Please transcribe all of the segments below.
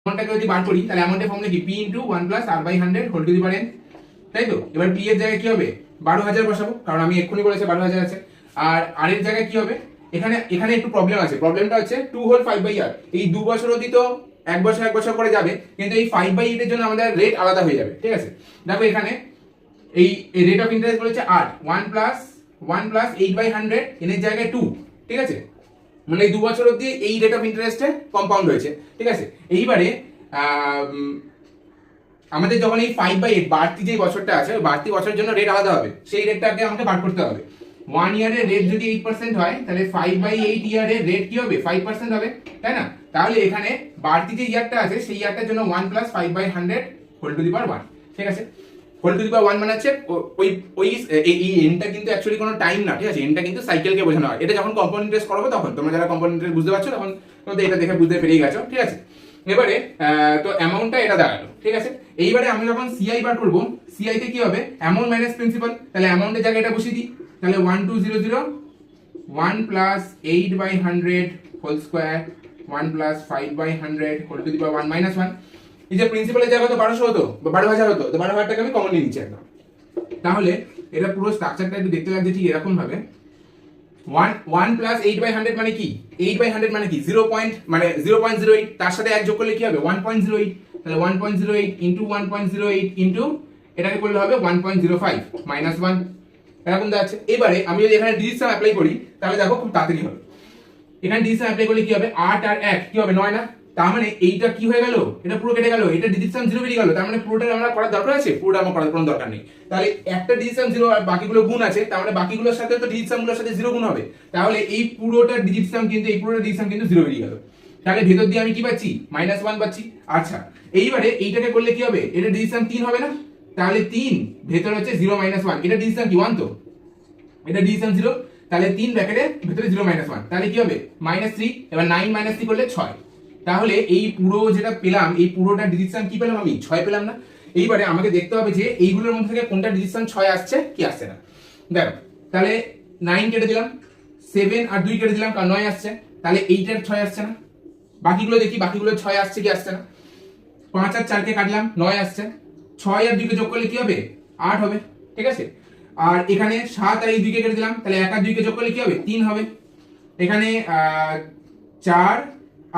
অ্যামাউন্টটাকে যদি বার করি তাহলে অ্যামাউন্টের ফর্মুলা কি p into 1 plus r by 100 whole to the power n, তাই তো? এবার p এর জায়গায় কি হবে 12000 বসাবো, কারণ আমি এক্ষুনি বলেছি 12000 আছে। আর r এর জায়গায় কি হবে, এখানে এখানে একটু প্রবলেম আছে। প্রবলেমটা হচ্ছে 2 হোল 5 বাই r, এই 2 বছর অবধি তো এক বছর করে যাবে, কিন্তু এই 5 বাই 8 এর জন্য আমাদের রেট আলাদা হয়ে যাবে, ঠিক আছে? দেখো এখানে এই রেট অফ ইন্টারেস্ট বলেছে r 1 প্লাস 8 বাই 100 n এর জায়গায় 2, ঠিক আছে? মানে এই 2 বছর অবধি এই রেট অফ ইন্টারেস্টে কম্পাউন্ড হয়েছে, ঠিক আছে? এইবারে আমাদের যখন এই 5 বাই 8 বাড়তি যে বছরটা আছে, ওই বাড়তি বছরের জন্য রেট আলাদা হবে, সেই রেটটাকে আমাকে বার করতে হবে। 1 ইয়ারের রেট যদি 8% হয়, তাহলে 5 বাই 8 ইয়ারের রেট কি হবে 5% হবে, তাই না? তাহলে এখানে বাড়তি যে ইয়ারটা আছে সেই ইয়ারটার জন্য 1 plus 5 by 100 whole to the power 1, ঠিক আছে? হোল টু দি পাওয়ার 1 মানে হচ্ছে ওই এই এনটা কিন্তু অ্যাকচুয়ালি কোনো টাইম না, ঠিক আছে? এনটা কিন্তু সাইকেলকে বোঝানো হয়। এটা যখন কম্পাউন্ড ইন্টারেস্ট করাবো তখন তোমরা যারা কম্পাউন্ড ইন্টারেস্ট বুঝতে পারছো তখন তোমাদের এটা দেখে বুঝতে পেরেই গেছো, ঠিক আছে? এবারে তো অ্যামাউন্টটা এটা দাঁড়ালো, ঠিক আছে? এইবারে আমি যখন সিআই বার করব, সিআই তে কি হবে অ্যামাউন্ট মাইনাস প্রিন্সিপাল, তাহলে অ্যামাউন্টের জায়গায় এটা বসিয়ে দিই। তাহলে 1200 1 plus 8 by 100 whole square 1 plus 5 by 100 whole to the power 1 minus 1। এই যে প্রিন্সিপালের জায়গা তো 1200 হতো বা 12000 হতো, তো 12000টাকে আমি কমন নিয়ে নিচ্ছি একদম। তাহলে এটা পুরো স্ট্রাকচারটা একটু দেখতে লাগছে ঠিক এরকম ভাবে। 1 প্লাস 8 বাই 100 মানে কি, 8 বাই 100 মানে কি 0.08, তার সাথে 1 যোগ করলে কি হবে 1.08, তাহলে 1.08 ইনটু 1.08 ইনটু এটাকে করলে হবে 1.05 মাইনাস 1, এরকম দেখাচ্ছে। এবারে আমি যদি এখানে ডিজিট সাম অ্যাপ্লাই করি তাহলে দেখো খুব তাড়াতাড়ি হবে। এখানে ডিজিট সাম অ্যাপ্লাই করলে কি হবে 8 আর 1 কি হবে 9 না? তার মানে এইটা কি হয়ে গেল, এটা পুরো কেটে গেল, এটা ডিজিট সাম 0 বেরিয়ে গেল। তার মানে পুরোটা আমরা করার দরকার আছে? পুরোটা আমার করার কোনো দরকার নেই। তাহলে একটা ডিজিট সাম 0 আর বাকিগুলো গুণ আছে, তার মানে বাকিগুলোর সাথে তো ডিজিট সামগুলোর সাথে 0 গুণ হবে। তাহলে এই পুরোটা ডিজিট সাম কিন্তু 0 বেরিয়ে গেল। তাহলে ভেতর দিয়ে আমি কি পাচ্ছি -1 পাচ্ছি। আচ্ছা এইবারে এইটাকে করলে কি হবে, এটা ডিজিট সাম 3 হবে না? তাহলে 3 ভেতর হচ্ছে 0 1, এটা ডিজিট সাম কি 1, তো এটা ডিজিট সাম 0, তাহলে 3 ব্র্যাকেটে ভেতরে 0 1, তাহলে কি হবে -3। এবার 9 3 করলে 6। তাহলে এই পুরো যেটা পেলাম এই পুরোটা ডিজিট সাম কি পেলাম আমি 6 পেলাম না? এইবারে আমাকে দেখতে হবে যে এইগুলোর মধ্যে থেকে কোনটা ডিজিট সাম 6 আসছে কি আসছে না। দেখো তাহলে 9 কেটে দিলাম, 7 আর 2 কেটে দিলাম কারণ 9 আসছে, তাহলে এইটার 6 আসছে না। বাকিগুলো দেখি বাকিগুলো 6 আসছে কি আসছে না। 5 আর 4 কে কাটলাম 9 আসছে, 6 আর 2 কে যোগ করলে কি হবে 8 হবে, ঠিক আছে? আর এখানে 7 আর এই 2 কে কেটে দিলাম, তাহলে 1 আর 2 কে যোগ করলে কি হবে 3 হবে। এখানে 4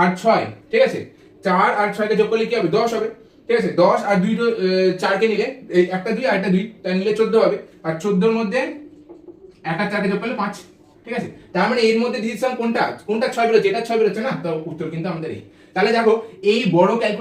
আর 6, ঠিক আছে? 4 আর 6 কে যোগ করলে কি হবে 10 হবে, ঠিক আছে? 10 আর 2 4 কে নিলে এই একটা 2 আর একটা 2 তাই নিলে 14 হবে। আর 14 এর মধ্যে 1 আর 4 কে যোগ করলে 5, ঠিক আছে? তার মানে এর মধ্যে ডিজিট সাম কোনটা 6 বেরোচ্ছে, এটা 6 বেরোচ্ছে না, তো উত্তর কিন্তু আমাদের এই। তাহলে দেখো এই বড় ক্যালকুলেশন